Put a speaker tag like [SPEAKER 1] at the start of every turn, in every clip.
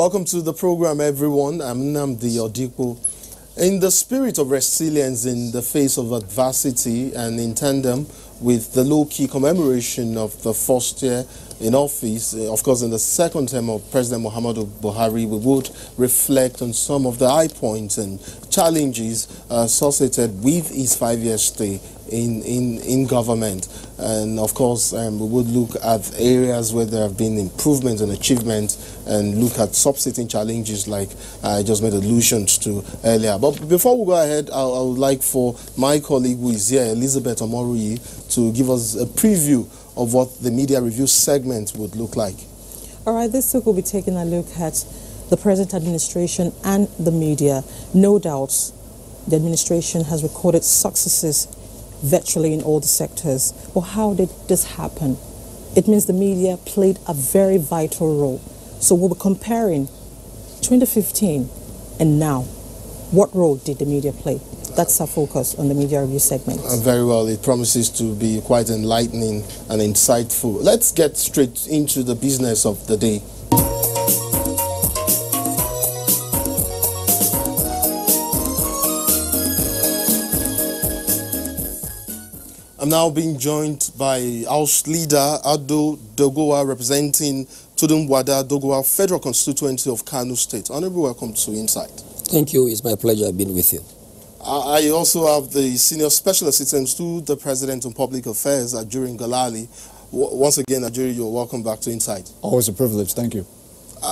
[SPEAKER 1] Welcome to the program, everyone. I'm Nnamdi Odipo. In the spirit of resilience in the face of adversity and in tandem with the low-key commemoration of the first year in office, of course, in the second term of President Muhammadu Buhari, we would reflect on some of the high points and challenges associated with his 5-year stay in government. And of course, we would look at areas where there have been improvements and achievements and look at subsisting challenges like I just made allusions to earlier. But before we go ahead, I would like for my colleague who is here, Elizabeth Omoruyi, to give us a preview of what the media review segment would look like.
[SPEAKER 2] All right, this week we'll be taking a look at the present administration and the media. No doubt the administration has recorded successes virtually in all the sectors. But how did this happen? It means the media played a very vital role. So we'll be comparing 2015 and now. What role did the media play? That's our focus on the media review segment.
[SPEAKER 1] Very well. It promises to be quite enlightening and insightful. Let's get straight into the business of the day. I'm now being joined by House Leader Ado Dogowa, representing Tudunwada Dogowa Federal Constituency of Kano State. Honorable, welcome to Insight.
[SPEAKER 3] Thank you. It's my pleasure being with you.
[SPEAKER 1] I also have the Senior Special Assistant to the President on Public Affairs, Ajuri Ngalali. Once again, Ajuri, you're welcome back to Insight.
[SPEAKER 4] Always a privilege. Thank you.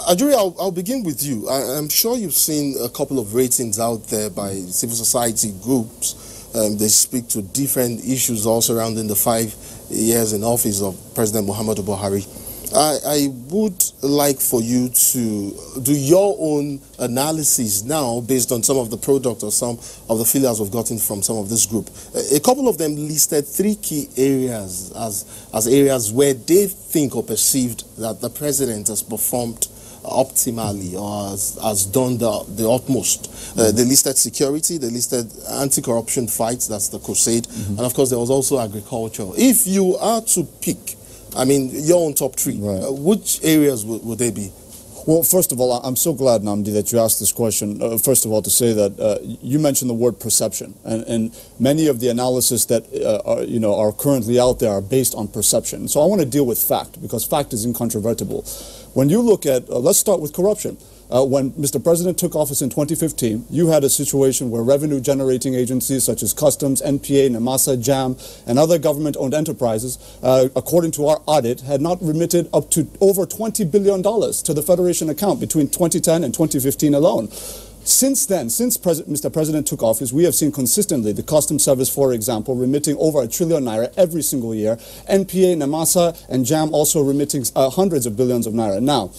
[SPEAKER 1] Ajuri, I'll begin with you. I'm sure you've seen a couple of ratings out there by civil society groups. They speak to different issues all surrounding the 5 years in office of President Muhammadu Buhari. I would like for you to do your own analysis now based on some of the product or some of the feelers we've gotten from some of this group. A couple of them listed 3 key areas as areas where they think or perceived that the president has performed optimally or has done the utmost. They listed security, they listed anti-corruption fights, that's the crusade, and of course there was also agriculture. If you are to pick, I mean, your own top 3,
[SPEAKER 4] right,
[SPEAKER 1] which areas would they be?
[SPEAKER 4] Well, first of all, I'm so glad, Nnamdi, that you asked this question. First of all, to say that you mentioned the word perception, and many of the analysis that are currently out there are based on perception. So I want to deal with fact, because fact is incontrovertible. When you look at, let's start with corruption. When Mr. President took office in 2015, you had a situation where revenue-generating agencies such as Customs, NPA, NAMASA, JAM, and other government-owned enterprises, according to our audit, had not remitted up to over $20 billion to the Federation account between 2010 and 2015 alone. Since then, since Mr. President took office, we have seen consistently the Customs Service, for example, remitting over ₦1 trillion every single year. NPA, NAMASA, and JAM also remitting hundreds of billions of naira. Now,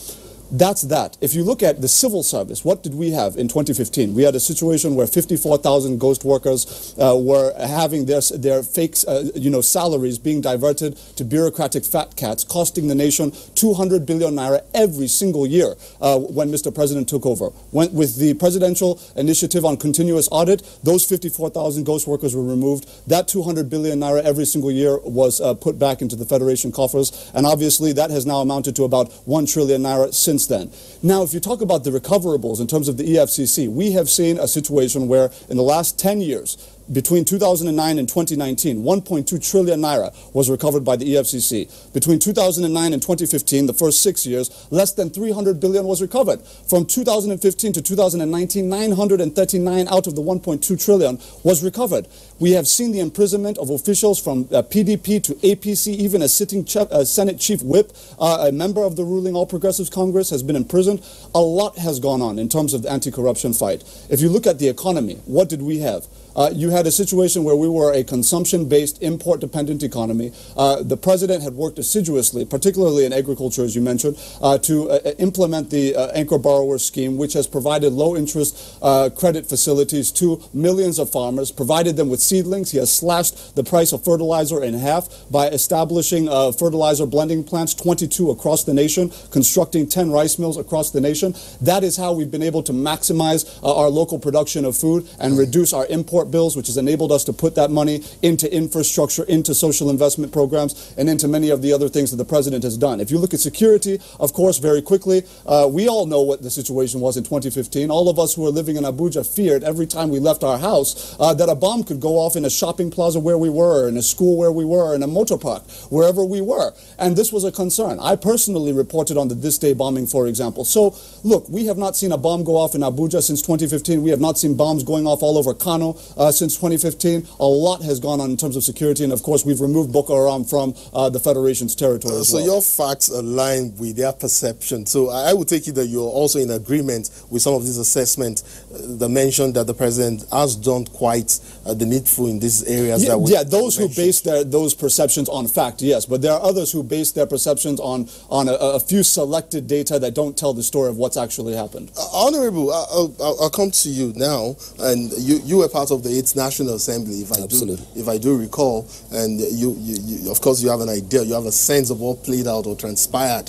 [SPEAKER 4] that's that. If you look at the civil service, what did we have in 2015? We had a situation where 54,000 ghost workers were having their fake salaries being diverted to bureaucratic fat cats, costing the nation 200 billion naira every single year when Mr. President took over. With the presidential initiative on continuous audit, those 54,000 ghost workers were removed. That 200 billion naira every single year was put back into the Federation coffers, and obviously that has now amounted to about 1 trillion naira since then. Now, if you talk about the recoverables in terms of the EFCC, we have seen a situation where in the last 10 years, between 2009 and 2019, 1.2 trillion naira was recovered by the EFCC. Between 2009 and 2015, the first 6 years, less than 300 billion was recovered. From 2015 to 2019, 939 out of the 1.2 trillion was recovered. We have seen the imprisonment of officials from PDP to APC, even a sitting Senate Chief Whip, a member of the ruling All Progressives Congress has been imprisoned. A lot has gone on in terms of the anti-corruption fight. If you look at the economy, what did we have? You had a situation where we were a consumption-based, import-dependent economy. The president had worked assiduously, particularly in agriculture, as you mentioned, to implement the anchor borrower scheme, which has provided low-interest credit facilities to millions of farmers, provided them with seedlings. He has slashed the price of fertilizer in half by establishing fertilizer blending plants, 22 across the nation, constructing 10 rice mills across the nation. That is how we've been able to maximize our local production of food and reduce our import bills, which which has enabled us to put that money into infrastructure, into social investment programs, and into many of the other things that the president has done. If you look at security, of course, very quickly, we all know what the situation was in 2015. All of us who were living in Abuja feared every time we left our house that a bomb could go off in a shopping plaza where we were, in a school where we were, in a motor park, wherever we were. And this was a concern. I personally reported on the This Day bombing, for example. So, look, we have not seen a bomb go off in Abuja since 2015. We have not seen bombs going off all over Kano since 2015. A lot has gone on in terms of security, and of course, we've removed Boko Haram from the Federation's territory as well.
[SPEAKER 1] So your facts align with their perception. So I would take it that you're also in agreement with some of these assessments that mentioned that the president has done quite the needful in these areas.
[SPEAKER 4] Yeah, those who base those perceptions on fact, yes, but there are others who base their perceptions on a few selected data that don't tell the story of what's actually happened.
[SPEAKER 1] Honorable, I'll come to you now, and you were part of the 8th National Assembly, if I do recall, and you of course you have an idea, you have a sense of what played out or transpired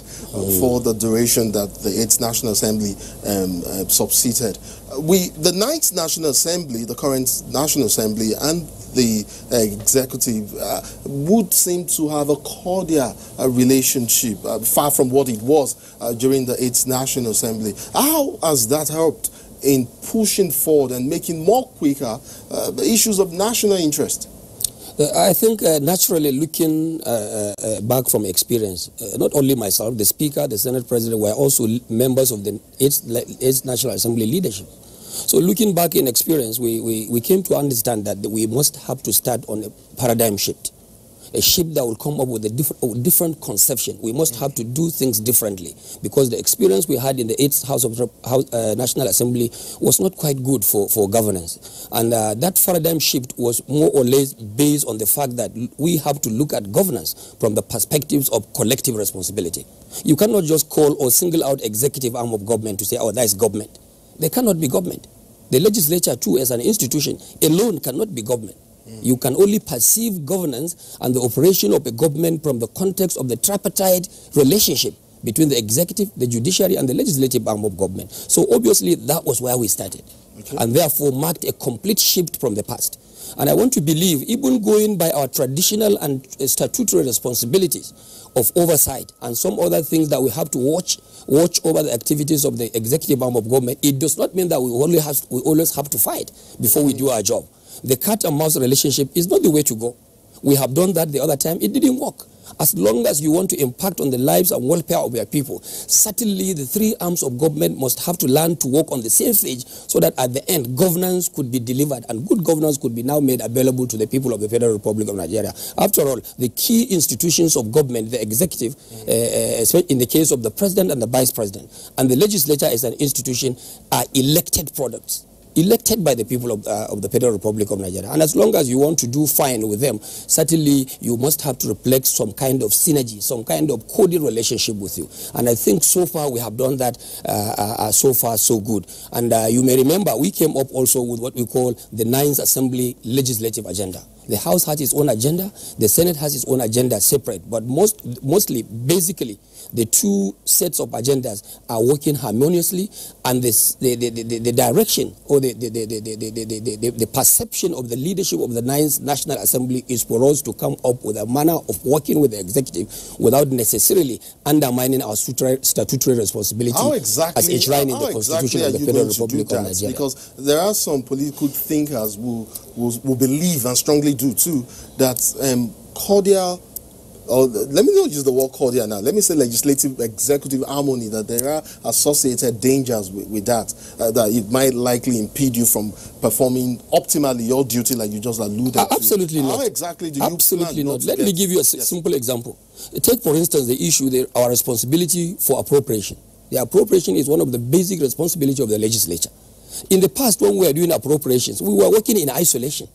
[SPEAKER 1] for the duration that the 8th National Assembly subsisted. The 9th National Assembly, the current National Assembly, and the executive would seem to have a cordial relationship, far from what it was during the 8th National Assembly. How has that helped in pushing forward and making more quicker issues of national interest?
[SPEAKER 3] I think naturally looking back from experience, not only myself, the Speaker, the Senate President were also members of the 8th National Assembly leadership. So looking back in experience, we came to understand that we must have to start on a paradigm shift. A shift that will come up with a different conception. We must have to do things differently, because the experience we had in the 8th National Assembly was not quite good for governance. And that paradigm shift was more or less based on the fact that we have to look at governance from the perspectives of collective responsibility. You cannot just call or single out executive arm of government to say, oh, that is government. They cannot be government. The legislature too, as an institution, alone cannot be government. You can only perceive governance and the operation of a government from the context of the tripartite relationship between the executive, the judiciary, and the legislative arm of government. So obviously that was where we started, and therefore marked a complete shift from the past. And I want to believe, even going by our traditional and statutory responsibilities of oversight and some other things that we have to watch over the activities of the executive arm of government, it does not mean that we always have to fight before we do our job. The cat and mouse relationship is not the way to go. We have done that the other time. It didn't work. As long as you want to impact on the lives and welfare of your people, certainly the three arms of government must have to learn to work on the same page, so that at the end, governance could be delivered and good governance could be now made available to the people of the Federal Republic of Nigeria. After all, the key institutions of government, the executive, especially in the case of the president and the vice president, and the legislature as an institution, are elected products, elected by the people of the Federal Republic of Nigeria. And as long as you want to do fine with them, certainly you must have to reflect some kind of synergy, some kind of cordial relationship with you. And I think so far we have done that, so far so good. And you may remember we came up also with what we call the 9th Assembly legislative agenda. The House has its own agenda, the Senate has its own agenda separate, but mostly, basically, the two sets of agendas are working harmoniously, and the direction or the perception of the leadership of the 9th National Assembly is for us to come up with a manner of working with the executive without necessarily undermining our statutory responsibility as enshrined in the Constitution of the Federal Republic of Nigeria.
[SPEAKER 1] Because there are some political thinkers who believe and strongly do too that cordial, or let me not use the word cordial now, let me say legislative executive harmony, that there are associated dangers with that, that it might likely impede you from performing optimally your duty, like you just alluded
[SPEAKER 3] Absolutely
[SPEAKER 1] to.
[SPEAKER 3] not.
[SPEAKER 1] How exactly do you
[SPEAKER 3] Absolutely not. Let me give you a simple example. Take, for instance, the issue, our responsibility for appropriation. The appropriation is one of the basic responsibilities of the legislature. In the past, when we were doing appropriations, we were working in isolation.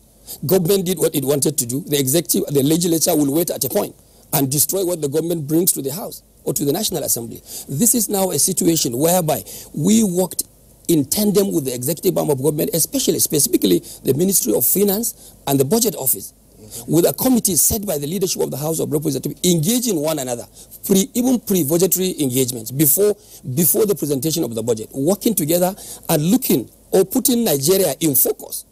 [SPEAKER 3] Government did what it wanted to do. The executive, the legislature will wait at a point and destroy what the government brings to the House or to the National Assembly. This is now a situation whereby we worked in tandem with the executive arm of government, specifically the Ministry of Finance and the Budget Office, with a committee set by the leadership of the House of Representatives, engaging one another, even pre-budgetary engagements, before the presentation of the budget, working together and looking or putting Nigeria in focus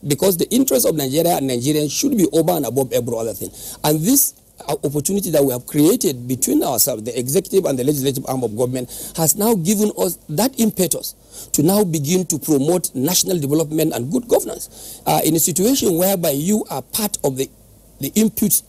[SPEAKER 3] because the interest of Nigeria and Nigerians should be over and above every other thing. And this opportunity that we have created between ourselves, the executive and the legislative arm of government, has now given us that impetus to now begin to promote national development and good governance. In a situation whereby you are part of the inputs,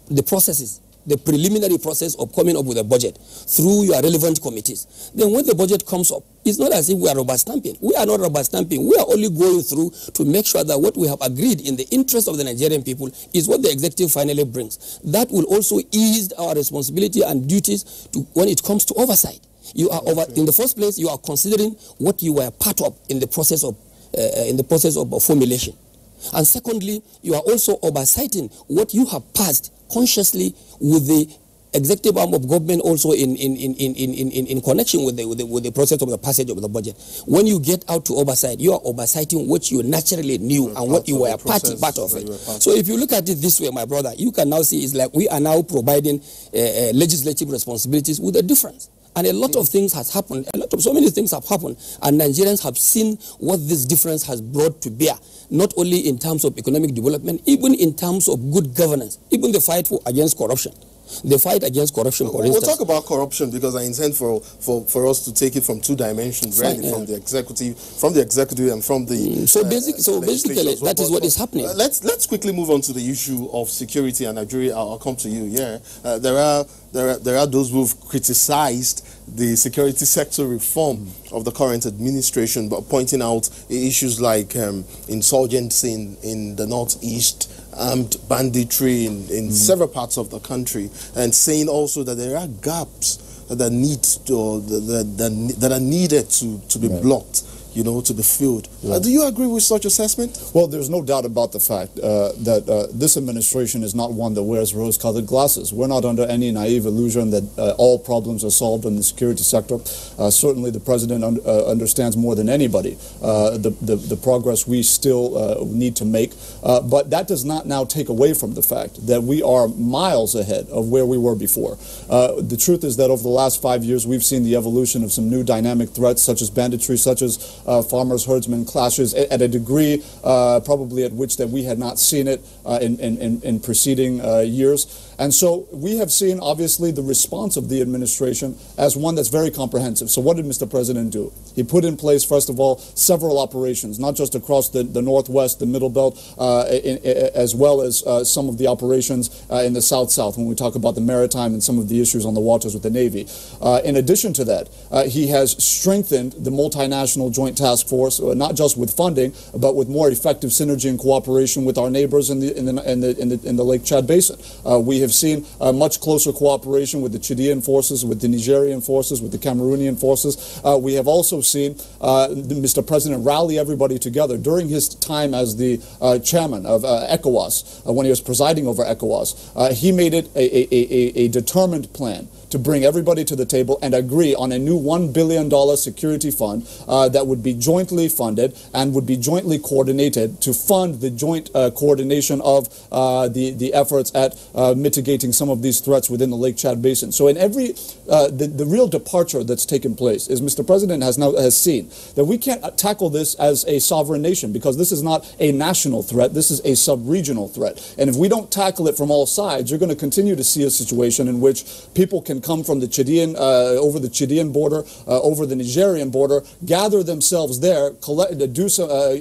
[SPEAKER 3] the processes, the preliminary process of coming up with a budget through your relevant committees, then when the budget comes up, it's not as if we are rubber stamping. We are not rubber stamping. We are only going through to make sure that what we have agreed in the interest of the Nigerian people is what the executive finally brings. That will also ease our responsibility and duties when it comes to oversight. You are in the first place, you are considering what you were part of in the process of formulation. And secondly, you are also oversighting what you have passed consciously with the executive arm of government, also in connection with the process of the passage of the budget. When you get out to oversight, you are oversighting what you naturally knew and what you were part of it. So if you look at it this way, my brother, you can now see it's like we are now providing legislative responsibilities with a difference. And a lot of things has happened, so many things have happened, and Nigerians have seen what this difference has brought to bear, not only in terms of economic development, even in terms of good governance, even the fight against corruption. The fight against corruption, for instance.
[SPEAKER 1] We'll talk about corruption because I intend for us to take it from two dimensions, really, from the executive and from the
[SPEAKER 3] So basically, that is what is happening.
[SPEAKER 1] Let's quickly move on to the issue of security and Nigeria. I'll come to you. Yeah, there are those who've criticized the security sector reform of the current administration, but pointing out issues like insurgency in the northeast, armed banditry in several parts of the country, and saying also that there are gaps that are needed to be blocked, to be filled. Do you agree with such assessment?
[SPEAKER 4] Well, there's no doubt about the fact that this administration is not one that wears rose-colored glasses. We're not under any naive illusion that all problems are solved in the security sector. Certainly, the president understands more than anybody the progress we still need to make. But that does not now take away from the fact that we are miles ahead of where we were before. The truth is that over the last 5 years, we've seen the evolution of some new dynamic threats, such as banditry, such as farmers-herdsmen clashes at a degree probably at which that we had not seen it in preceding years. And so we have seen, obviously, the response of the administration as one that's very comprehensive. So what did Mr. President do? He put in place, first of all, several operations, not just across the Northwest, the Middle Belt, as well as some of the operations in the South-South, when we talk about the maritime and some of the issues on the waters with the Navy. In addition to that, he has strengthened the multinational joint task force, not just with funding, but with more effective synergy and cooperation with our neighbors in the Lake Chad Basin. We have seen much closer cooperation with the Chadian forces, with the Nigerian forces, with the Cameroonian forces. We have also seen Mr. President rally everybody together during his time as the chairman of ECOWAS, when he was presiding over ECOWAS. He made it a determined plan to bring everybody to the table and agree on a new $1 billion security fund that would be jointly funded and would be jointly coordinated to fund the joint coordination of the efforts at mitigating some of these threats within the Lake Chad Basin. So in the real departure that's taken place is Mr. President has seen that we can't tackle this as a sovereign nation, because this is not a national threat, this is a sub-regional threat. And if we don't tackle it from all sides, you're going to continue to see a situation in which people can come from the Chadian, over the Chadian border, over the Nigerian border, gather themselves there,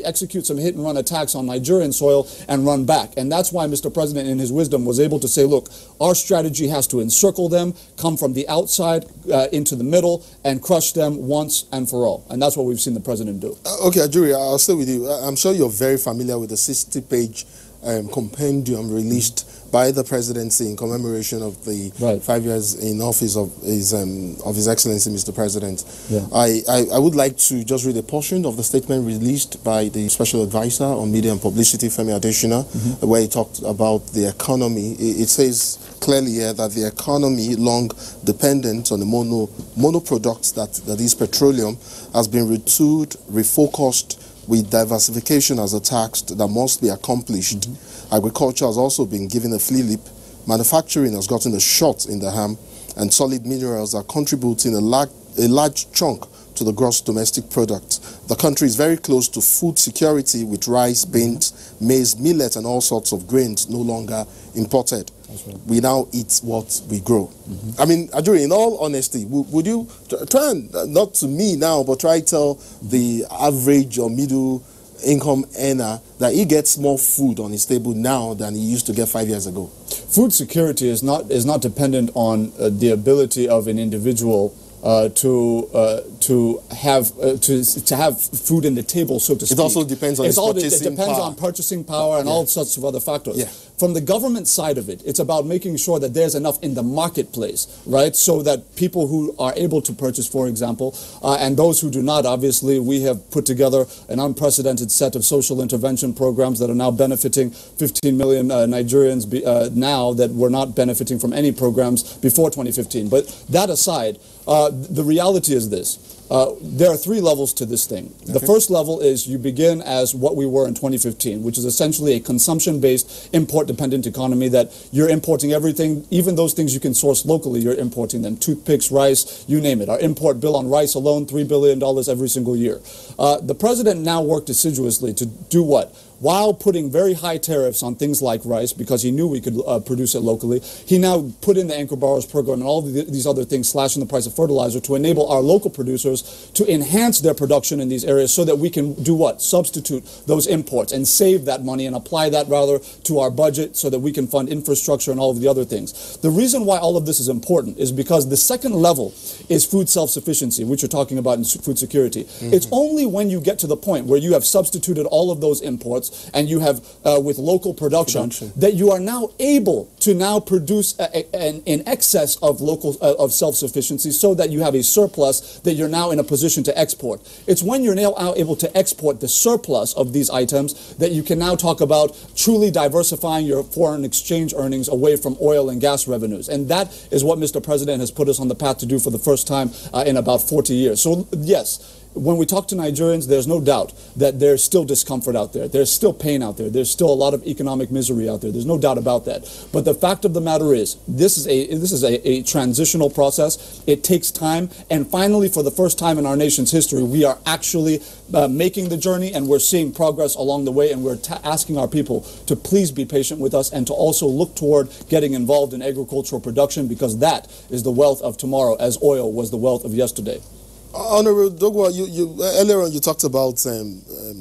[SPEAKER 4] execute some hit-and-run attacks on Nigerian soil, and run back. And that's why Mr. President, in his wisdom, was able to say, look, our strategy has to encircle them, come from the outside into the middle, and crush them once and for all. And that's what we've seen the President do.
[SPEAKER 1] Okay, Ajuri, I'll stay with you. I'm sure you're very familiar with the 60-page compendium released by the presidency in commemoration of the 5 years in office of His Excellency, Mr. President. Yeah. I would like to just read a portion of the statement released by the Special Advisor on Media and Publicity, Femi Adesina, where he talked about the economy. It says clearly here that the economy, long dependent on the mono products that is petroleum, has been retooled, refocused, with diversification as a task that must be accomplished. Agriculture has also been given a flea lip. Manufacturing has gotten a shot in the arm, and solid minerals are contributing a large chunk to to the gross domestic product. The country is very close to food security with rice, beans, maize, millet, and all sorts of grains no longer imported. Right. We now eat what we grow. I mean, Ajuri, in all honesty, would you try and, not to me now, but try to tell the average or middle income earner that he gets more food on his table now than he used to get 5 years ago?
[SPEAKER 4] Food security is not dependent on the ability of an individual to have food in the table, so to speak.
[SPEAKER 1] It also depends on
[SPEAKER 4] purchasing power and all sorts of other factors.
[SPEAKER 1] Yeah.
[SPEAKER 4] From the government side of it, it's about making sure that there's enough in the marketplace, right? So that people who are able to purchase, for example, and those who do not, obviously, we have put together an unprecedented set of social intervention programs that are now benefiting 15 million Nigerians now that were not benefiting from any programs before 2015. But that aside, the reality is this. There are three levels to this thing. Okay. The first level is you begin as what we were in 2015, which is essentially a consumption-based, import-dependent economy that you're importing everything, even those things you can source locally, you're importing them. Toothpicks, rice, you name it. Our import bill on rice alone, $3 billion every single year. The president now worked assiduously to do what? While putting very high tariffs on things like rice, because he knew we could produce it locally, he now put in the Anchor Borrowers program and all these other things, slashing the price of fertilizer to enable our local producers to enhance their production in these areas so that we can do what? Substitute those imports and save that money and apply that rather to our budget so that we can fund infrastructure and all of the other things. The reason why all of this is important is because the second level is food self-sufficiency, which you're talking about in food security. It's only when you get to the point where you have substituted all of those imports and you have with local production that you are now able to now produce in excess of local of self-sufficiency, so that you have a surplus that you're now in a position to export. It's when you're now able to export the surplus of these items that you can now talk about truly diversifying your foreign exchange earnings away from oil and gas revenues. And that is what Mr. President has put us on the path to do for the first time in about 40 years. So yes, when we talk to Nigerians, there's no doubt that there's still discomfort out there. There's still pain out there. There's still a lot of economic misery out there. There's no doubt about that. But the fact of the matter is, this is a transitional process. It takes time. And finally, for the first time in our nation's history, we are actually making the journey, and we're seeing progress along the way. And we're asking our people to please be patient with us and to also look toward getting involved in agricultural production, because that is the wealth of tomorrow, as oil was the wealth of yesterday.
[SPEAKER 1] Honorable Dogwa, earlier on you talked about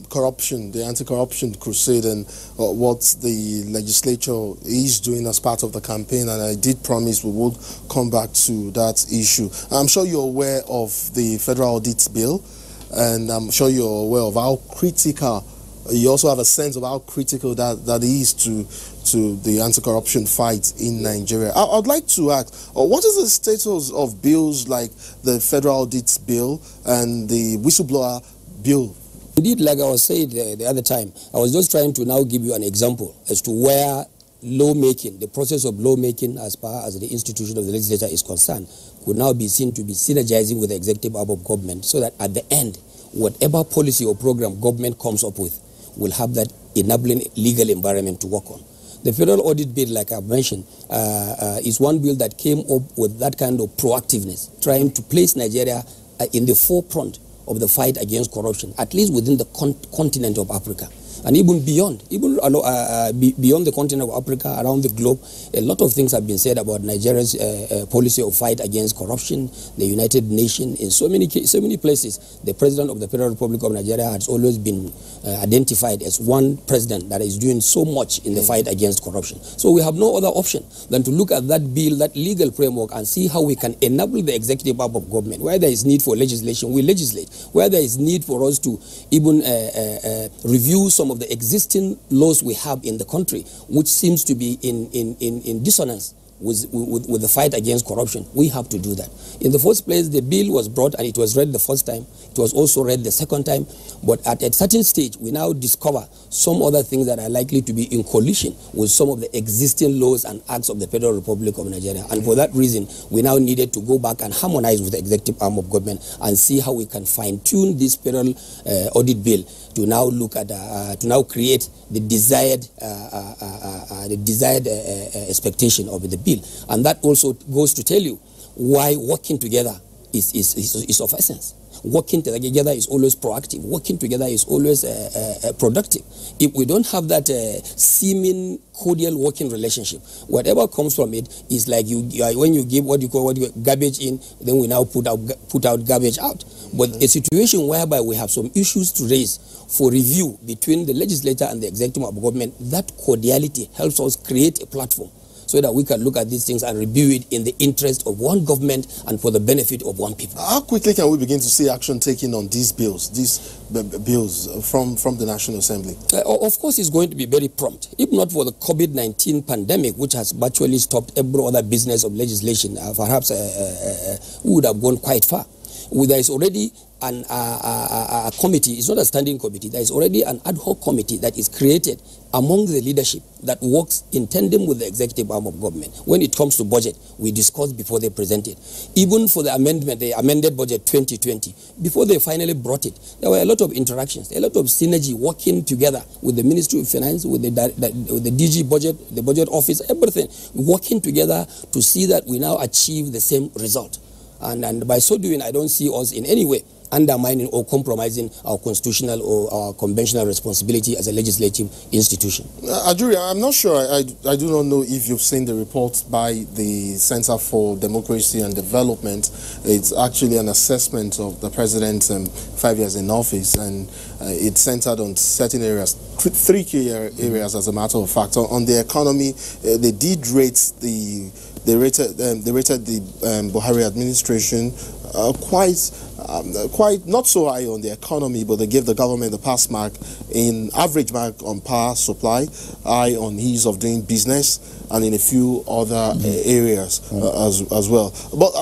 [SPEAKER 1] corruption, the anti-corruption crusade, and what the legislature is doing as part of the campaign, and I did promise we would come back to that issue. I'm sure you're aware of the Federal Audit Bill, and I'm sure you're aware of how critical, you also have a sense of how critical that is to the anti-corruption fight in Nigeria. I'd like to ask, what is the status of bills like the Federal Audit Bill and the Whistleblower Bill?
[SPEAKER 3] Indeed, like I was saying the other time, I was just trying to now give you an example as to where lawmaking, the process of lawmaking as far as the institution of the legislature is concerned, could now be seen to be synergizing with the executive arm of government, so that at the end, whatever policy or program government comes up with will have that enabling legal environment to work on. The Federal Audit Bill, like I've mentioned, is one bill that came up with that kind of proactiveness, trying to place Nigeria in the forefront of the fight against corruption, at least within the continent of Africa. And even beyond, beyond the continent of Africa, around the globe, a lot of things have been said about Nigeria's policy of fight against corruption. The United Nations, in so many places, the President of the Federal Republic of Nigeria has always been identified as one president that is doing so much in the fight against corruption. So we have no other option than to look at that bill, that legal framework, and see how we can enable the executive arm of government. Where there is need for legislation, we legislate. Where there is need for us to even review some of the existing laws we have in the country, which seems to be in dissonance with the fight against corruption, we have to do that. In the first place, the bill was brought and it was read the first time. It was also read the second time. But at a certain stage, we now discover some other things that are likely to be in collision with some of the existing laws and acts of the Federal Republic of Nigeria. And for that reason, we now needed to go back and harmonize with the executive arm of government and see how we can fine-tune this Federal Audit Bill to now look at, to now create the desired expectation of the bill. And that also goes to tell you why working together is of essence. Working together is always proactive. Working together is always productive. If we don't have that seeming cordial working relationship, whatever comes from it is like when you give what you call garbage in, then we now put out garbage out. But a situation whereby we have some issues to raise for review between the legislature and the executive of government, that cordiality helps us create a platform so that we can look at these things and review it in the interest of one government and for the benefit of one people.
[SPEAKER 1] How quickly can we begin to see action taken on these bills from the National Assembly?
[SPEAKER 3] Of course, it's going to be very prompt. If not for the COVID-19 pandemic, which has virtually stopped every other business of legislation, perhaps we would have gone quite far. There is already a committee. It's not a standing committee. There is already an ad hoc committee that is created among the leadership that works in tandem with the executive arm of government. When it comes to budget, we discuss before they present it. Even for the amended budget 2020, before they finally brought it, there were a lot of interactions, a lot of synergy working together with the Ministry of Finance, with the DG budget, the budget office, everything, working together to see that we now achieve the same result. And by so doing, I don't see us in any way undermining or compromising our constitutional or our conventional responsibility as a legislative institution.
[SPEAKER 1] Ajuria, I'm not sure, I do not know if you've seen the report by the Center for Democracy and Development. It's actually an assessment of the president's 5 years in office, and it's centered on certain areas, three key areas as a matter of fact. On the economy, they did rate they rated the Buhari administration quite not so high on the economy, but they gave the government the pass mark in average mark on power supply, high on ease of doing business, and in a few other areas as well. But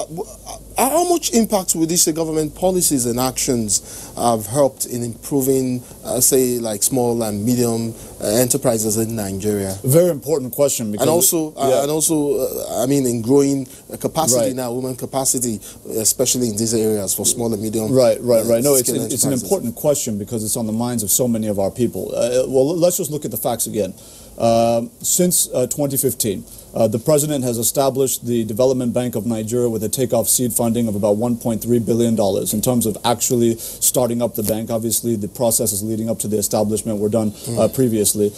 [SPEAKER 1] how much impact will these government policies and actions have helped in improving, say, like small and medium enterprises in Nigeria?
[SPEAKER 4] Very important question. Because
[SPEAKER 1] and also, I mean, in growing capacity now, women capacity, especially in these areas for small and medium.
[SPEAKER 4] Right. No, it's an important question because it's on the minds of so many of our people. Well, let's just look at the facts again. Since 2015, the president has established the Development Bank of Nigeria with a takeoff seed funding of about $1.3 billion. In terms of actually starting up the bank, obviously the processes leading up to the establishment were done previously.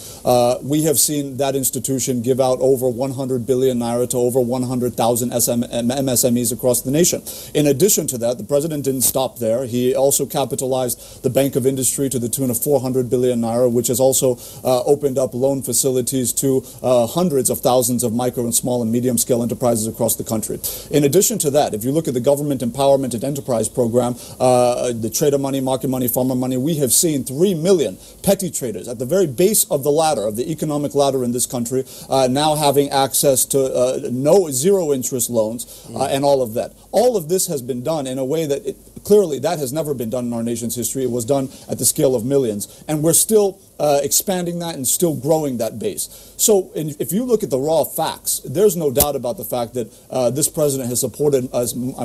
[SPEAKER 4] We have seen that institution give out over 100 billion naira to over 100,000 MSMEs across the nation. In addition to that, the president didn't stop there. He also capitalized the Bank of Industry to the tune of 400 billion naira, which has also opened up loan facilities to hundreds of thousands of micro and small and medium scale enterprises across the country. In addition to that, if you look at the Government Empowerment and Enterprise Program, the trader money, market money, farmer money, we have seen 3 million petty traders at the very base of the ladder, of the economic ladder in this country, now having access to zero interest loans and all of that. All of this has been done in a way that clearly that has never been done in our nation's history. It was done at the scale of millions, and we're still expanding that and still growing that base. So if you look at the raw facts, there's no doubt about the fact that this president has supported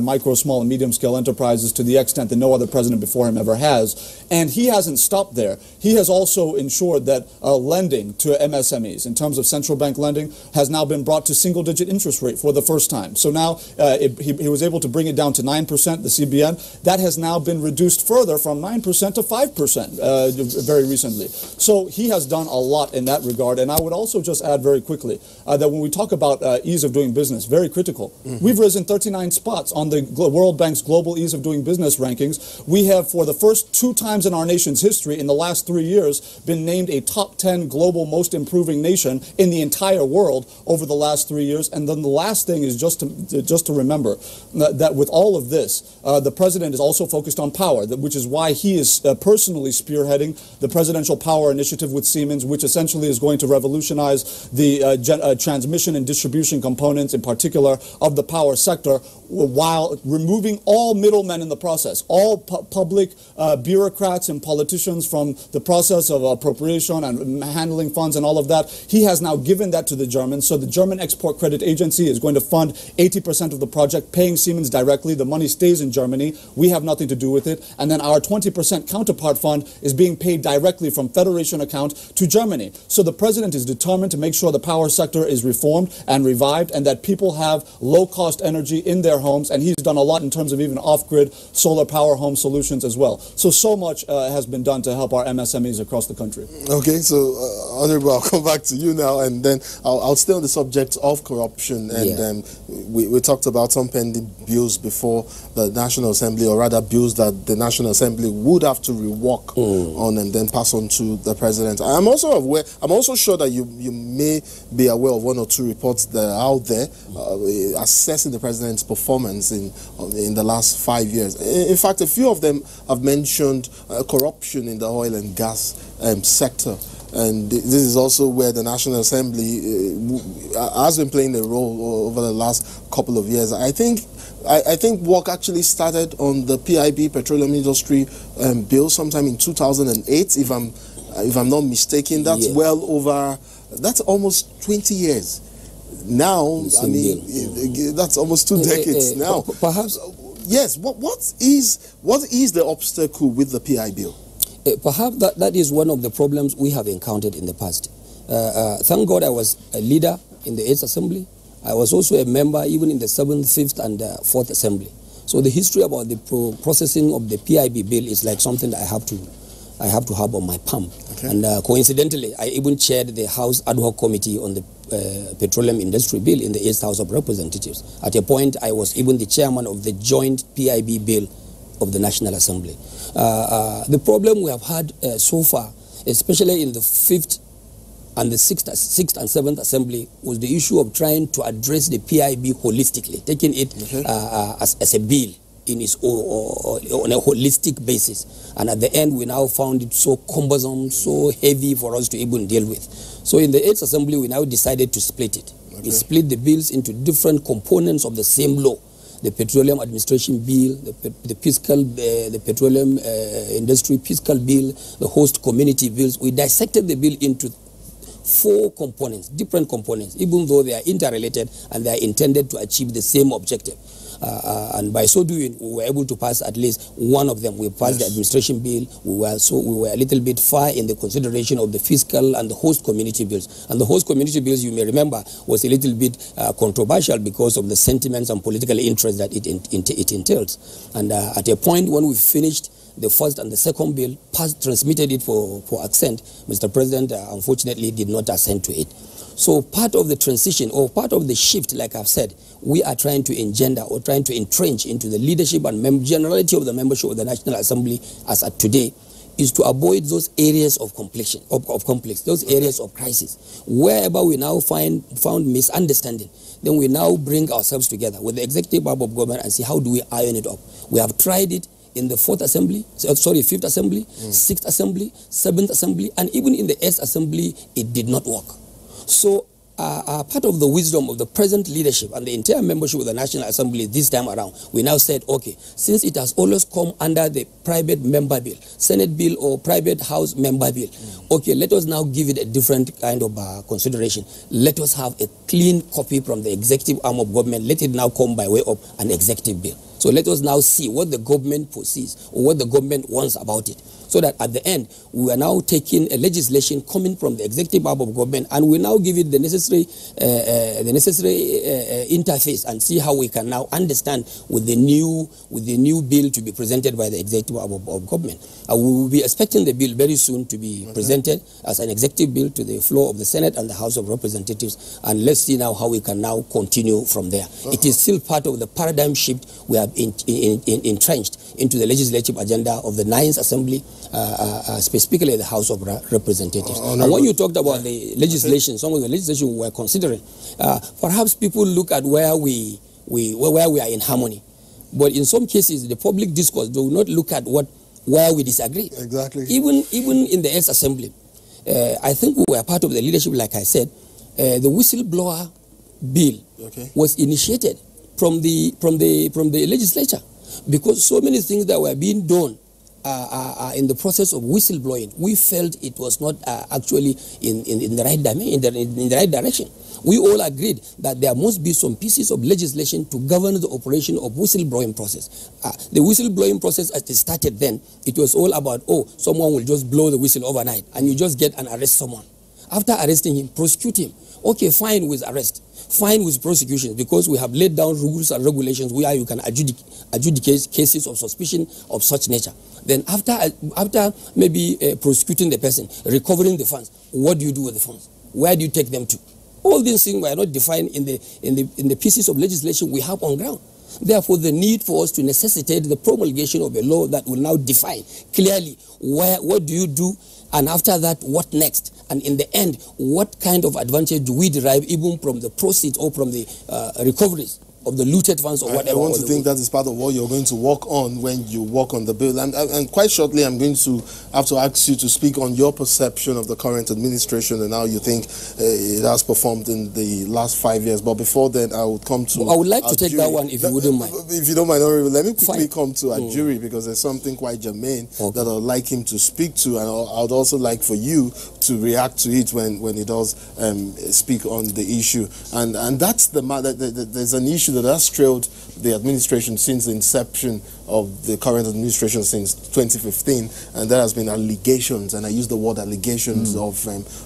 [SPEAKER 4] micro, small, and medium-scale enterprises to the extent that no other president before him ever has. And he hasn't stopped there. He has also ensured that lending to MSMEs, in terms of central bank lending, has now been brought to single-digit interest rate for the first time. So now he was able to bring it down to 9%, the CBN. That has now been reduced further from 9% to 5% very recently. So he has done a lot in that regard. And I would also just add very quickly that when we talk about ease of doing business, very critical. We've risen 39 spots on the World Bank's Global Ease of Doing Business rankings. We have, for the first 2 times in our nation's history in the last 3 years, been named a top 10 global most improving nation in the entire world over the last 3 years. And then the last thing is just to remember that with all of this, the president is also focused on power, which is why he is personally spearheading the Presidential Power Initiative with Siemens, which essentially is going to revolutionize the transmission and distribution components, in particular, of the power sector, while removing all middlemen in the process, all public bureaucrats and politicians from the process of appropriation and handling funds and all of that. He has now given that to the Germans. So the German Export Credit Agency is going to fund 80% of the project, paying Siemens directly. The money stays in Germany. We have nothing to do with it. And then our 20% counterpart fund is being paid directly from Federation account to Germany. So the president is determined to make sure the power sector is reformed and revived and that people have low-cost energy in their their homes, and he's done a lot in terms of even off-grid solar power home solutions as well. So much has been done to help our MSMEs across the country.
[SPEAKER 1] Okay, so Honorable, I'll come back to you now, and then I'll stay on the subject of corruption. And we talked about some pending bills before the National Assembly, or rather bills that the National Assembly would have to rework on and then pass on to the President. I'm also sure that you may be aware of one or two reports that are out there assessing the President's performance in the last 5 years. In fact, a few of them have mentioned corruption in the oil and gas sector. And this is also where the National Assembly has been playing a role over the last couple of years. I think work actually started on the PIB, Petroleum Industry Bill, sometime in 2008, if I'm not mistaken. That's well over, that's almost 20 years. Now, I mean, that's almost 2 decades now.
[SPEAKER 3] Perhaps.
[SPEAKER 1] Yes. What is the obstacle with the PI bill?
[SPEAKER 3] Perhaps that is one of the problems we have encountered in the past. Thank God I was a leader in the 8th Assembly. I was also a member even in the 7th, 5th, and 4th Assembly. So the history about the processing of the PIB bill is like something that I have to have on my palm. Okay. And coincidentally, I even chaired the House Ad Hoc Committee on the Petroleum Industry Bill in the 8th House of Representatives. At a point, I was even the chairman of the joint PIB bill of the National Assembly. The problem we have had so far, especially in the 5th and the 6th and 7th Assembly, was the issue of trying to address the PIB holistically, taking it as a bill in its on a holistic basis. And at the end, we now found it so cumbersome, so heavy for us to even deal with. So in the 8th Assembly, we now decided to split it. Okay. We split the bills into different components of the same law. The Petroleum Administration Bill, the Petroleum Industry Fiscal Bill, the Host Community Bills. We dissected the bill into 4 components, different components, even though they are interrelated and they are intended to achieve the same objective. And by so doing, we were able to pass at least one of them. We passed the administration bill. We were a little bit far in the consideration of the fiscal and the host community bills. And the host community bills, you may remember, was a little bit controversial because of the sentiments and political interest that it entails. And at a point when we finished the first and the second bill, transmitted it for assent, Mr. President unfortunately did not assent to it. So part of the transition, or part of the shift, like I've said, we are trying to engender or trying to entrench into the leadership and generality of the membership of the National Assembly as at today, is to avoid those areas of conflict, those areas of crisis. Wherever we now found misunderstanding, then we now bring ourselves together with the executive arm of government and see how do we iron it up. We have tried it in the 5th Assembly, 6th Assembly, 7th Assembly, and even in the 8th Assembly, it did not work. So part of the wisdom of the present leadership and the entire membership of the National Assembly this time around, we now said, okay, since it has always come under the private member bill, Senate bill or private House member bill, okay, let us now give it a different kind of consideration. Let us have a clean copy from the executive arm of government. Let it now come by way of an executive bill. So let us now see what the government foresees or what the government wants about it. So that at the end, we are now taking a legislation coming from the executive arm of government, and we now give it the necessary interface and see how we can now understand with the new bill to be presented by the executive arm of government. We will be expecting the bill very soon to be presented as an executive bill to the floor of the Senate and the House of Representatives, and let's see now how we can now continue from there. It is still part of the paradigm shift we have entrenched into the legislative agenda of the 9th Assembly, specifically the House of Representatives. And when you talked about the legislation, some of the legislation we were considering, perhaps people look at where we are in harmony, but in some cases the public discourse do not look at where we disagree.
[SPEAKER 1] Exactly.
[SPEAKER 3] Even in the 8th Assembly, I think we were part of the leadership. Like I said, the whistleblower bill was initiated from the legislature, because so many things that were being done in the process of whistleblowing, we felt it was not actually in the right in the right direction. We all agreed that there must be some pieces of legislation to govern the operation of whistleblowing process. The whistleblowing process, as it started then, it was all about, someone will just blow the whistle overnight and you just get and arrest someone. After arresting him, prosecute him. Okay, fine with arrest, fine with prosecution, because we have laid down rules and regulations where you can adjudicate cases of suspicion of such nature. Then after maybe prosecuting the person, recovering the funds, what do you do with the funds? Where do you take them to? All these things were not defined in the pieces of legislation we have on ground. Therefore, the need for us to necessitate the promulgation of a law that will now define clearly what do you do, and after that, what next? And in the end, what kind of advantage do we derive even from the proceeds or from the recoveries of the looted funds or whatever?
[SPEAKER 1] I want to think that is part of what you're going to work on when you work on the bill. And quite shortly, I'm going to have to ask you to speak on your perception of the current administration and how you think it has performed in the last 5 years. But before then, I would come to...
[SPEAKER 3] I would like to take that one, if you wouldn't mind.
[SPEAKER 1] If you don't mind, let me quickly come to Ajuri, because there's something quite germane that I'd like him to speak to, and I'd also like for you to react to it when he does speak on the issue. And that's the matter. There's an issue that has trailed the administration since the inception of the current administration since 2015, and there has been allegations, and I use the word allegations of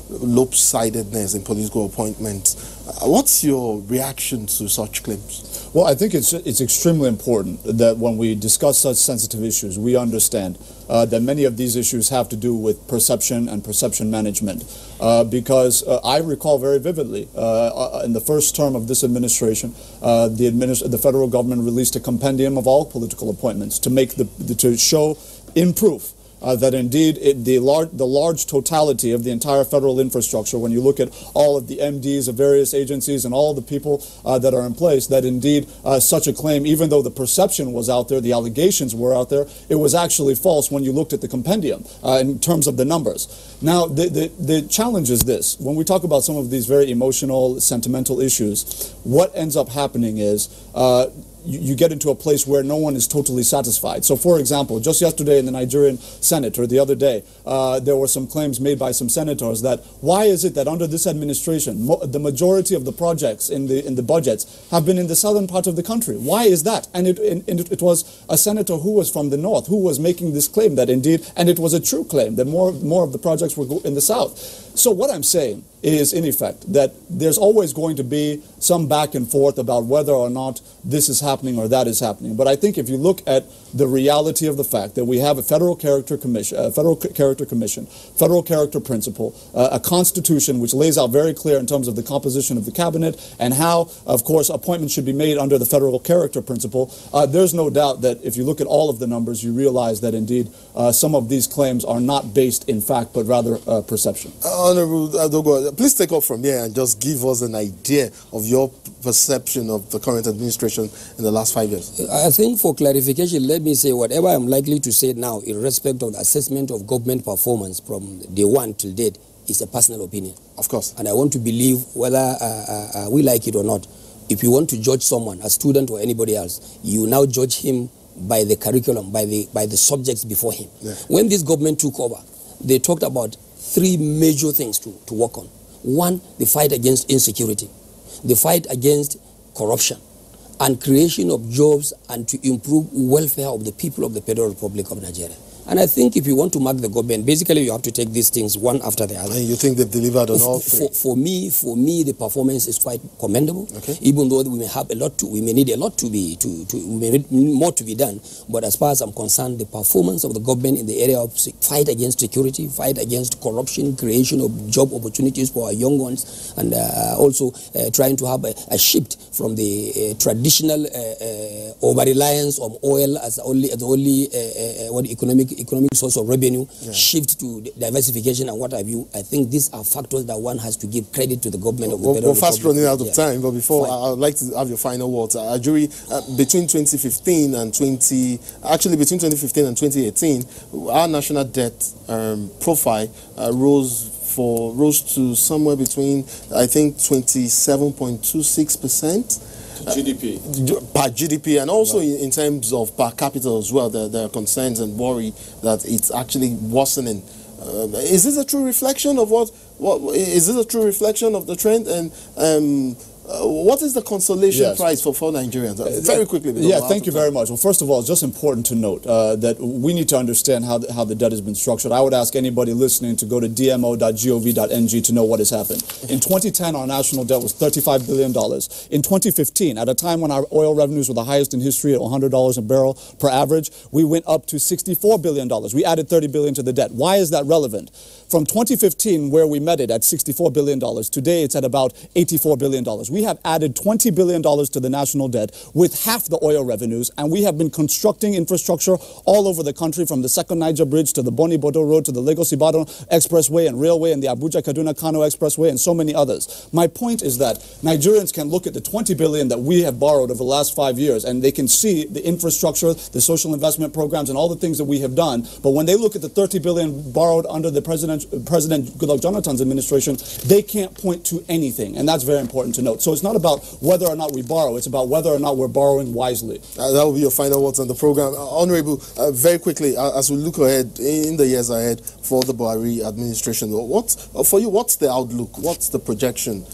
[SPEAKER 1] lopsidedness in political appointments. What's your reaction to such claims?
[SPEAKER 4] Well, I think it's extremely important that when we discuss such sensitive issues, we understand that many of these issues have to do with perception and perception management. Because I recall very vividly, in the first term of this administration, the federal government released a compendium of all political appointments to show in proof that indeed the large totality of the entire federal infrastructure, when you look at all of the MDs of various agencies and all the people that are in place, that indeed such a claim, even though the perception was out there, the allegations were out there, it was actually false when you looked at the compendium in terms of the numbers. Now, the challenge is this. When we talk about some of these very emotional, sentimental issues, what ends up happening is you get into a place where no one is totally satisfied. So, for example, just yesterday in the Nigerian Senate, or the other day, there were some claims made by some senators that why is it that under this administration, the majority of the projects in the budgets have been in the southern part of the country? Why is that? And it was a senator who was from the north who was making this claim that indeed, and it was a true claim, that more of the projects were in the south. So what I'm saying is, in effect, that there's always going to be some back and forth about whether or not this is happening or that is happening. But I think if you look at the reality of the fact that we have a federal character commission, federal character principle, a constitution which lays out very clear in terms of the composition of the cabinet and how, of course, appointments should be made under the federal character principle, there's no doubt that if you look at all of the numbers, you realize that indeed some of these claims are not based in fact, but rather perception.
[SPEAKER 1] Honorable Adogo, please take off from here and just give us an idea of your perception of the current administration in the last 5 years.
[SPEAKER 3] I think for clarification, let me say whatever I'm likely to say now in respect of the assessment of government performance from day one till date is a personal opinion.
[SPEAKER 1] Of course.
[SPEAKER 3] And I want to believe whether we like it or not. If you want to judge someone, a student or anybody else, you now judge him by the curriculum, by the subjects before him. Yeah. When this government took over, they talked about three major things to work on. One, the fight against insecurity, the fight against corruption, and creation of jobs and to improve welfare of the people of the Federal Republic of Nigeria. And I think if you want to mark the government, basically you have to take these things one after the other.
[SPEAKER 1] And you think they've delivered on all three?
[SPEAKER 3] For me, the performance is quite commendable. Okay. Even though we may have a lot we may need a lot we may need more to be done. But as far as I'm concerned, the performance of the government in the area of fight against security, fight against corruption, creation of job opportunities for our young ones, and also trying to have a shift from the traditional over-reliance on oil as the only economic source of revenue, shift to diversification and what have you. I think these are factors that one has to give credit to the government of the Federal Republic.
[SPEAKER 1] We're fast running out of time, but before, I'd like to have your final words. Ajuri, between 2015 and 2018, our national debt profile rose to somewhere between, I think, 27.26%.
[SPEAKER 4] GDP.
[SPEAKER 1] Per GDP, and also in terms of per capita as well, there are concerns and worry that it's actually worsening. Is this a true reflection of is this a true reflection of the trend? And What is the consolation prize for Nigerians? Very quickly.
[SPEAKER 4] Yeah, thank you very much. Well, first of all, it's just important to note that we need to understand how the debt has been structured. I would ask anybody listening to go to dmo.gov.ng to know what has happened. In 2010, our national debt was $35 billion. In 2015, at a time when our oil revenues were the highest in history at $100 a barrel per average, we went up to $64 billion. We added $30 billion to the debt. Why is that relevant? From 2015, where we met it at $64 billion, today it's at about $84 billion. We have added $20 billion to the national debt with half the oil revenues, and we have been constructing infrastructure all over the country, from the second Niger Bridge to the Boni Bodo Road to the Lagos-Ibadan Expressway and Railway and the Abuja-Kaduna-Kano Expressway and so many others. My point is that Nigerians can look at the $20 billion that we have borrowed over the last 5 years, and they can see the infrastructure, the social investment programs, and all the things that we have done. But when they look at the $30 billion borrowed under the President Goodluck Jonathan's administration, they can't point to anything, and that's very important to note. So it's not about whether or not we borrow, it's about whether or not we're borrowing wisely.
[SPEAKER 1] That will be your final words on the program. Honorable, very quickly, as we look ahead in the years ahead for the Buhari administration, for you, what's the outlook? What's the projection?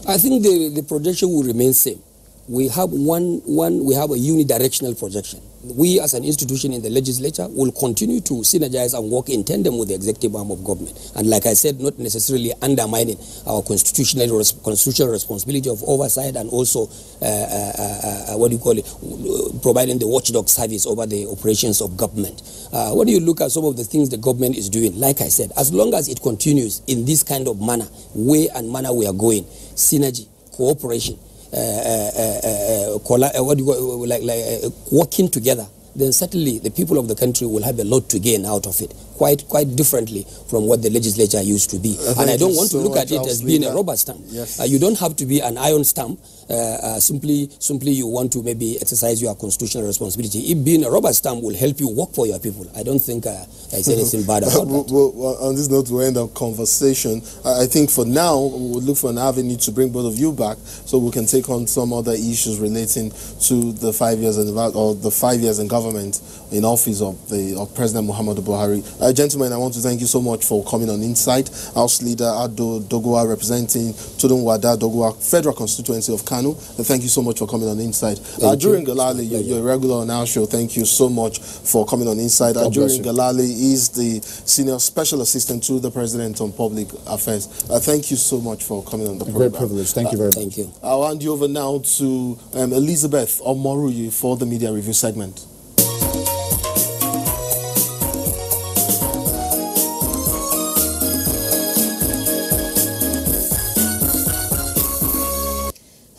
[SPEAKER 3] I think the projection will remain same. We have we have a unidirectional projection. We as an institution in the legislature will continue to synergize and work in tandem with the executive arm of government. And like I said, not necessarily undermining our constitutional responsibility of oversight and also, providing the watchdog service over the operations of government. When you look at some of the things the government is doing, like I said, as long as it continues in this kind of manner we are going, synergy, cooperation, working together, then certainly the people of the country will have a lot to gain out of it, quite differently from what the legislature used to be. And I don't want to look at it as being a rubber stamp.
[SPEAKER 1] Yes.
[SPEAKER 3] You don't have to be an iron stamp. Simply you want to maybe exercise your constitutional responsibility. If being a rubber stamp will help you work for your people, I don't think there's anything bad about that.
[SPEAKER 1] Well, on this note, we'll end our conversation. I think for now, we'll look for an avenue to bring both of you back so we can take on some other issues relating to the 5 years in government in office of President Muhammadu Buhari. Gentlemen, I want to thank you so much for coming on Insight. House Leader Ado Doguwa, representing Tudun Wada Doguwa Federal Constituency of Kano. Thank you so much for coming on Insight. Ajurin Galali, you're a regular on our show. Thank you so much for coming on Insight. Ajurin Galali is the Senior Special Assistant to the President on Public Affairs. Thank you so much for coming on the program.
[SPEAKER 4] Great privilege. Thank you very much.
[SPEAKER 3] Thank you.
[SPEAKER 1] I'll hand you over now to Elizabeth Omoruyi for the media review segment.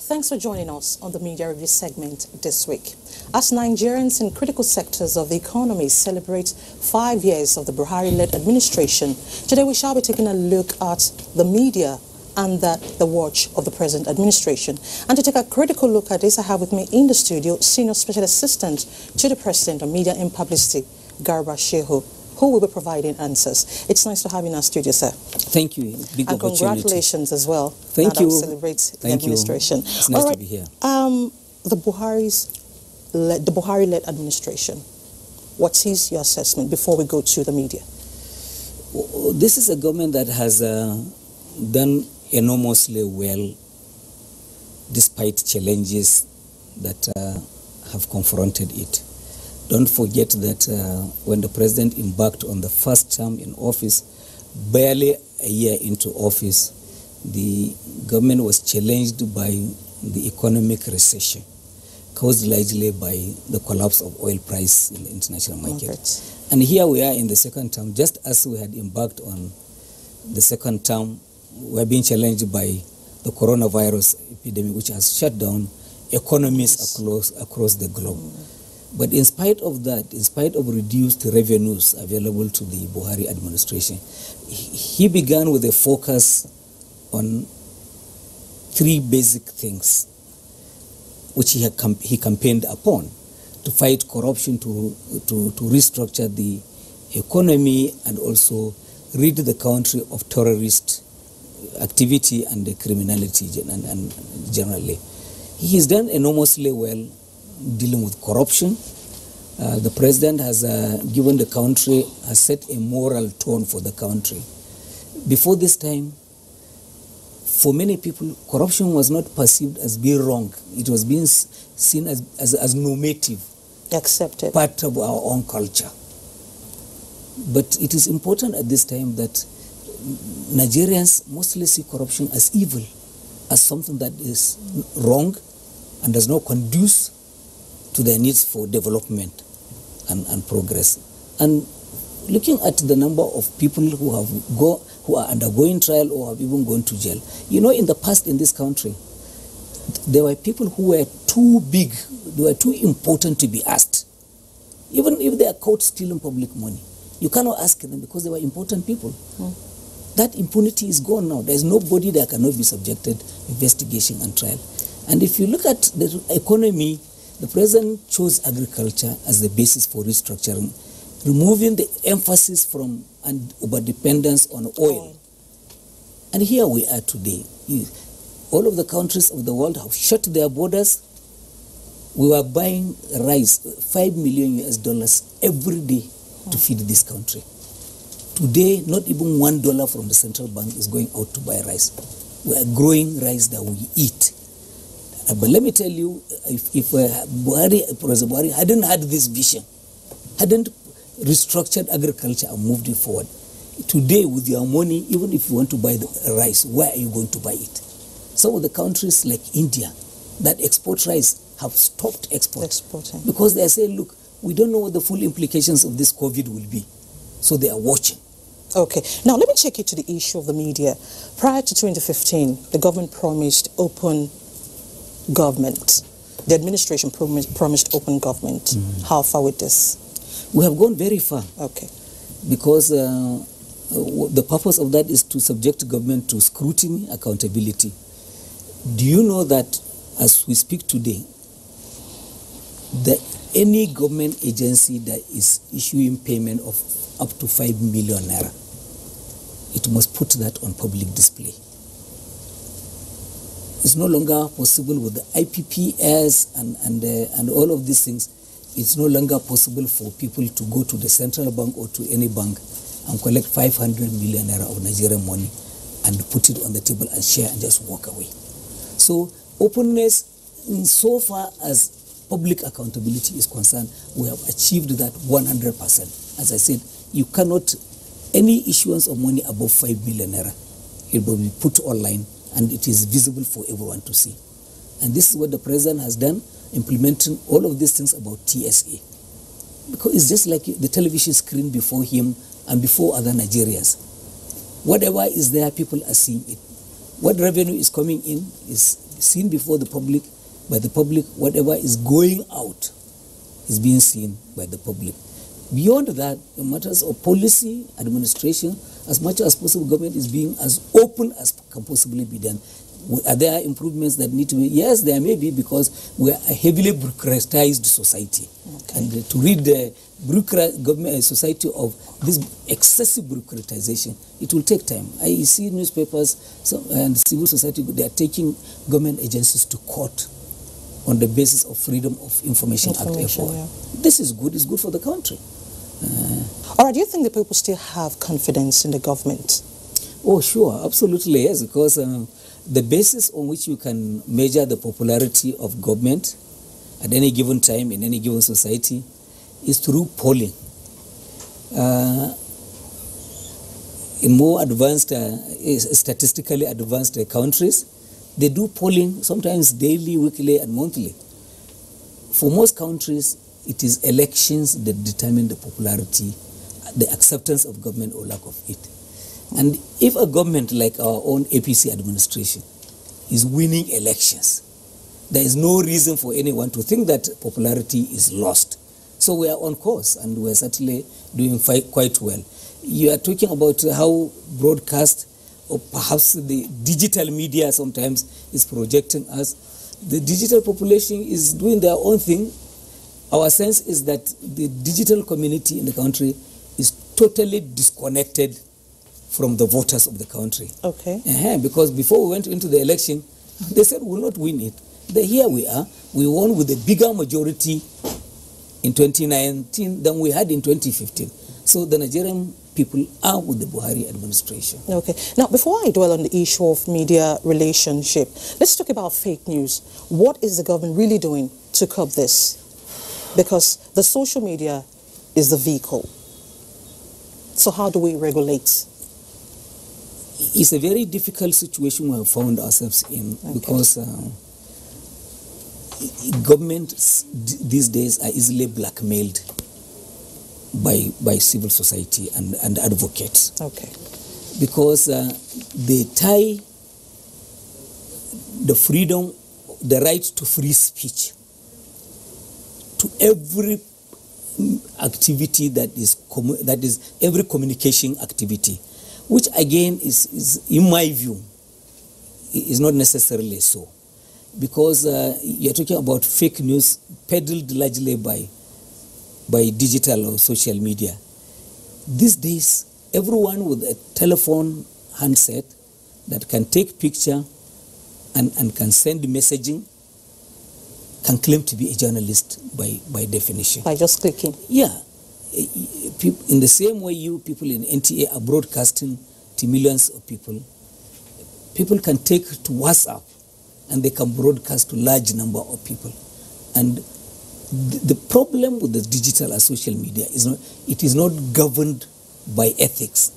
[SPEAKER 2] Thanks for joining us on the Media Review segment this week. As Nigerians in critical sectors of the economy celebrate 5 years of the Buhari-led administration, today we shall be taking a look at the media and the watch of the present administration. And to take a critical look at this, I have with me in the studio Senior Special Assistant to the President on Media and Publicity, Garba Shehu, who will be providing answers. It's nice to have you in our studio, sir.
[SPEAKER 5] Thank you. Big
[SPEAKER 2] and congratulations as well.
[SPEAKER 5] Thank you.
[SPEAKER 2] Celebrate the administration.
[SPEAKER 5] It's nice to be here.
[SPEAKER 2] The Buhari-led administration. What is your assessment before we go to the media?
[SPEAKER 5] This is a government that has done enormously well despite challenges that have confronted it. Don't forget that when the president embarked on the first term in office, barely a year into office, the government was challenged by the economic recession, caused largely by the collapse of oil price in the international market. And here we are in the second term, just as we had embarked on the second term, we are being challenged by the coronavirus epidemic, which has shut down economies across the globe. But in spite of that, in spite of reduced revenues available to the Buhari administration, he began with a focus on three basic things which he campaigned upon: to fight corruption, to restructure the economy, and also rid the country of terrorist activity and the criminality and generally. He has done enormously well dealing with corruption. The president has given the country, has set a moral tone for the country. Before this time, for many people, corruption was not perceived as being wrong. It was being seen as normative.
[SPEAKER 2] Accepted.
[SPEAKER 5] Part of our own culture. But it is important at this time that Nigerians mostly see corruption as evil, as something that is wrong and does not conduce to their needs for development and progress. And looking at the number of people who are undergoing trial or have even gone to jail, you know, in the past in this country, there were people who were too big, they were too important to be asked. Even if they are caught stealing public money, you cannot ask them because they were important people. That impunity is gone now. There is nobody that cannot be subjected to investigation and trial. And if you look at the economy, the president chose agriculture as the basis for restructuring, removing the emphasis from and over-dependence on oil. And here we are today. All of the countries of the world have shut their borders. We were buying rice, $5 million every day to feed this country. Today, not even $1 from the central bank is going out to buy rice. We are growing rice that we eat. But let me tell you, if President Buhari hadn't had this vision, hadn't restructured agriculture and moved it forward, today with your money, even if you want to buy the rice, where are you going to buy it? Some of the countries like India that export rice have stopped exporting because they are saying, look, we don't know what the full implications of this COVID will be. So they are watching.
[SPEAKER 2] Okay. Now, let me take you to the issue of the media. Prior to 2015, the government promised open government. The administration promised open government. How far with this?
[SPEAKER 5] We have gone very far.
[SPEAKER 2] Okay.
[SPEAKER 5] Because the purpose of that is to subject government to scrutiny, accountability. Do you know that as we speak today, that any government agency that is issuing payment of up to 5 million naira, it must put that on public display. It's no longer possible with the IPPS and all of these things. It's no longer possible for people to go to the central bank or to any bank and collect 500 million naira of Nigerian money and put it on the table and share and just walk away. So openness, in so far as public accountability is concerned, we have achieved that 100%. As I said, you cannot, any issuance of money above 5 million naira, it will be put online and it is visible for everyone to see. And this is what the president has done, implementing all of these things about TSA. Because it's just like the television screen before him and before other Nigerians. Whatever is there, people are seeing it. What revenue is coming in is seen before the public, by the public. Whatever is going out is being seen by the public. Beyond that, in matters of policy, administration, as much as possible, government is being as open as can possibly be done. Are there improvements that need to be? Yes, there may be, because we are a heavily bureaucratized society. Okay. And to read the government society of this excessive bureaucratization, it will take time. I see newspapers and civil society, they are taking government agencies to court on the basis of Freedom of Information Act. Yeah. This is good. It's good for the country.
[SPEAKER 2] All right, do you think the people still have confidence in the government?
[SPEAKER 5] Oh, sure, absolutely, yes, because the basis on which you can measure the popularity of government at any given time in any given society is through polling. In more advanced, statistically advanced countries, they do polling sometimes daily, weekly, and monthly. For most countries, it is elections that determine the popularity, the acceptance of government or lack of it. And if a government like our own APC administration is winning elections, there is no reason for anyone to think that popularity is lost. So we are on course, and we are certainly doing quite well. You are talking about how broadcast, or perhaps the digital media sometimes is projecting us. The digital population is doing their own thing. Our sense is that the digital community in the country is totally disconnected from the voters of the country.
[SPEAKER 2] Okay.
[SPEAKER 5] Because before we went into the election, they said we will not win it. But here we are. We won with a bigger majority in 2019 than we had in 2015. So the Nigerian people are with the Buhari administration.
[SPEAKER 2] Okay. Now, before I dwell on the issue of media relationship, let's talk about fake news. What is the government really doing to curb this? Because the social media is the vehicle. So how do we regulate?
[SPEAKER 5] It's a very difficult situation we have found ourselves in, because governments these days are easily blackmailed by civil society and advocates.
[SPEAKER 2] Okay.
[SPEAKER 5] Because they tie the right to free speech to every activity that is every communication activity, which again is in my view is not necessarily so, because you're talking about fake news peddled largely by digital or social media. These days, everyone with a telephone handset that can take picture and can send messaging can claim to be a journalist by definition.
[SPEAKER 2] By just clicking?
[SPEAKER 5] Yeah. In the same way people in NTA are broadcasting to millions of people, people can take to WhatsApp and they can broadcast to large number of people. And the problem with the digital and social media is not governed by ethics.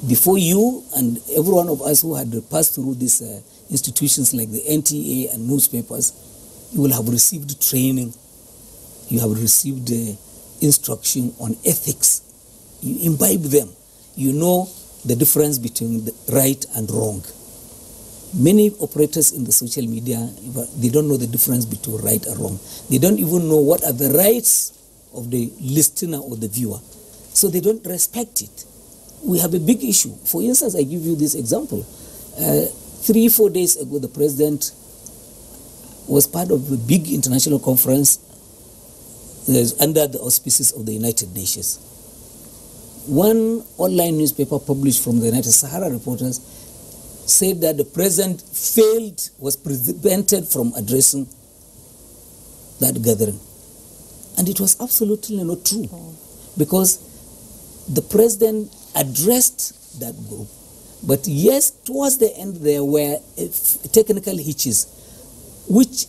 [SPEAKER 5] Before you and every one of us who had passed through these institutions like the NTA and newspapers, you will have received training, you have received instruction on ethics. You imbibe them. You know the difference between the right and wrong. Many operators in the social media, they don't know the difference between right and wrong. They don't even know what are the rights of the listener or the viewer. So they don't respect it. We have a big issue. For instance, I give you this example. 3-4 days ago, the president was part of a big international conference under the auspices of the United Nations. One online newspaper published from the United Sahara Reporters said that the president was prevented from addressing that gathering. And it was absolutely not true, because the president addressed that group. But yes, towards the end there were technical hitches which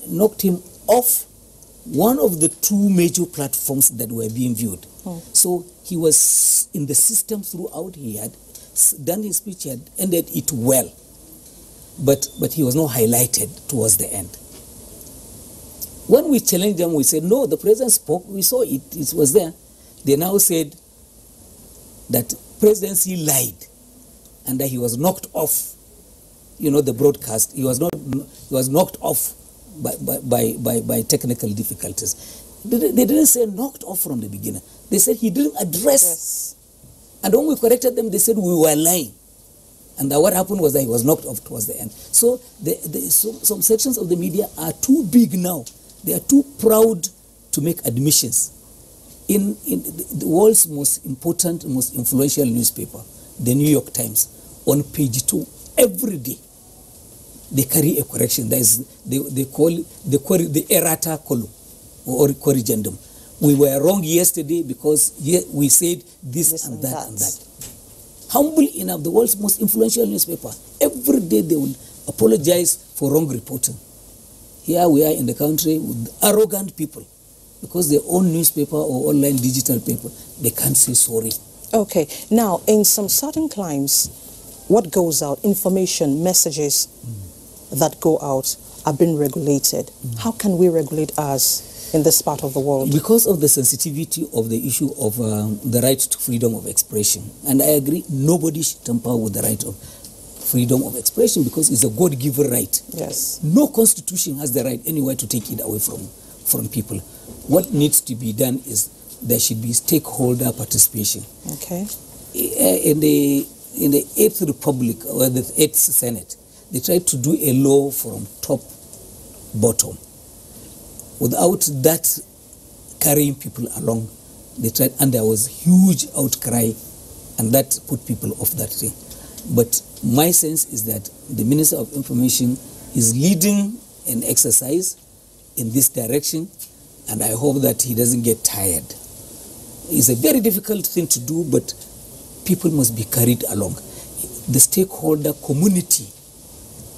[SPEAKER 5] knocked him off one of the two major platforms that were being viewed. So he was in the system throughout. He had done his speech, he had ended it well, but he was not highlighted towards the end. When we challenged them, we said, no, the president spoke, we saw it, it was there. They now said that presidency lied and that he was knocked off, the broadcast. He was knocked off by technical difficulties. They didn't say knocked off from the beginning. They said he didn't address.
[SPEAKER 2] Yes.
[SPEAKER 5] And when we corrected them, they said we were lying. And that what happened was that he was knocked off towards the end. So some sections of the media are too big now. They are too proud to make admissions. In the world's most important, most influential newspaper, the New York Times, on page 2, every day, they carry a correction. That is, they call the errata column or corrigendum. We were wrong yesterday because we said this and that and that. Humble enough, the world's most influential newspaper, every day they will apologize for wrong reporting. Here we are in the country with arrogant people, because their own newspaper or online digital paper, they can't say sorry.
[SPEAKER 2] Okay, now in some certain climes, what goes out, information, messages that go out are being regulated. How can we regulate ours in this part of the world?
[SPEAKER 5] Because of the sensitivity of the issue of the right to freedom of expression. And I agree, nobody should tamper with the right of freedom of expression, because it's a God-given right.
[SPEAKER 2] Yes.
[SPEAKER 5] No constitution has the right anywhere to take it away from people. What needs to be done is there should be stakeholder participation.
[SPEAKER 2] Okay.
[SPEAKER 5] In the 8th Republic or the 8th Senate, they tried to do a law from top bottom. Without that carrying people along, they tried, and there was huge outcry, and that put people off that thing. But my sense is that the Minister of Information is leading an exercise in this direction, and I hope that he doesn't get tired. It's a very difficult thing to do, but people must be carried along. The stakeholder community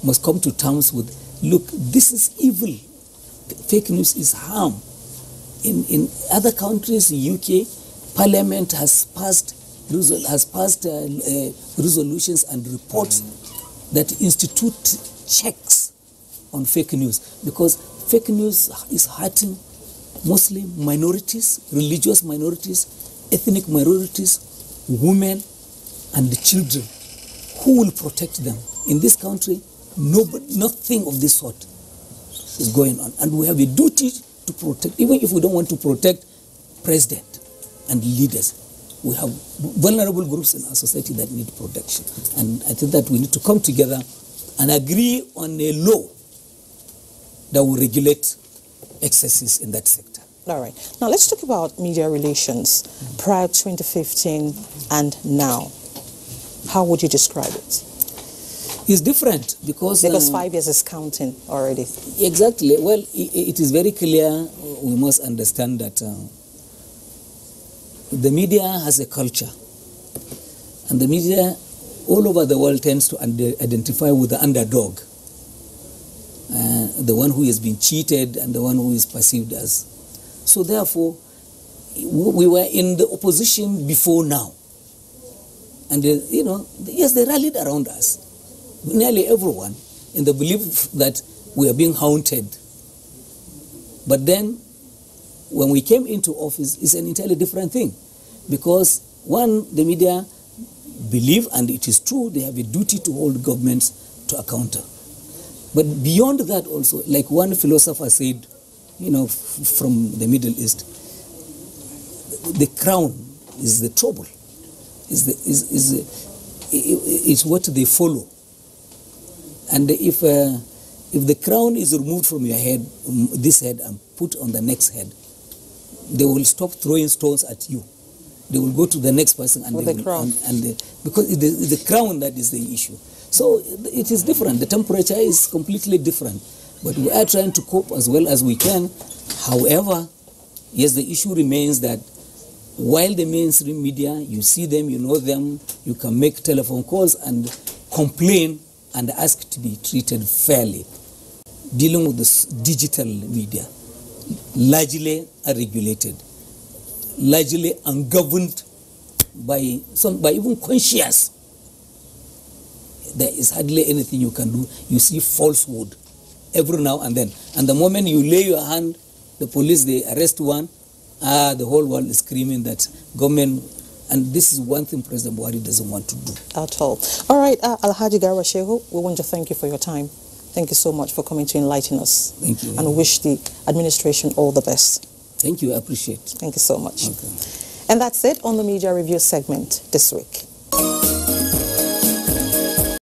[SPEAKER 5] must come to terms with, look, this is evil. Fake news is harm. In other countries, UK, Parliament has passed resolutions and reports that institute checks on fake news, because fake news is hurting mostly minorities, religious minorities, ethnic minorities, women, and the children. Who will protect them? In this country, nothing of this sort is going on. And we have a duty to protect, even if we don't want to protect president and leaders. We have vulnerable groups in our society that need protection. And I think that we need to come together and agree on a law that will regulate excesses in that sector.
[SPEAKER 2] All right. Now let's talk about media relations prior to 2015 and now. How would you describe it?
[SPEAKER 5] It's different because
[SPEAKER 2] 5 years is counting already.
[SPEAKER 5] Exactly. Well, it is very clear. We must understand that the media has a culture, and the media all over the world tends to identify with the underdog, the one who has been cheated and the one who is perceived as. So therefore, we were in the opposition before now. And, yes, they rallied around us, nearly everyone, in the belief that we are being haunted. But then, when we came into office, it's an entirely different thing. Because, one, the media believe, and it is true, they have a duty to hold governments to account. But beyond that also, like one philosopher said, from the Middle East, the crown is the trouble, is what they follow. And if the crown is removed from your head, this head, and put on the next head, they will stop throwing stones at you. They will go to the next person and
[SPEAKER 2] with
[SPEAKER 5] they
[SPEAKER 2] the
[SPEAKER 5] will,
[SPEAKER 2] crown.
[SPEAKER 5] because it's the crown that is the issue. So it is different. The temperature is completely different. But we are trying to cope as well as we can. However, yes, the issue remains that while the mainstream media, you see them, you know them, you can make telephone calls and complain and ask to be treated fairly. Dealing with this digital media, largely unregulated, largely ungoverned by even conscience. There is hardly anything you can do. You see falsehood every now and then. And the moment you lay your hand, the police, they arrest one, the whole world is screaming that government, and this is one thing President Buhari doesn't want to do.
[SPEAKER 2] At all. All right, Alhaji Garba Shehu, we want to thank you for your time. Thank you so much for coming to enlighten us.
[SPEAKER 5] Thank you.
[SPEAKER 2] And wish the administration all the best.
[SPEAKER 5] Thank you, I appreciate it.
[SPEAKER 2] Thank you so much.
[SPEAKER 5] Okay.
[SPEAKER 2] And that's it on the Media Review segment this week.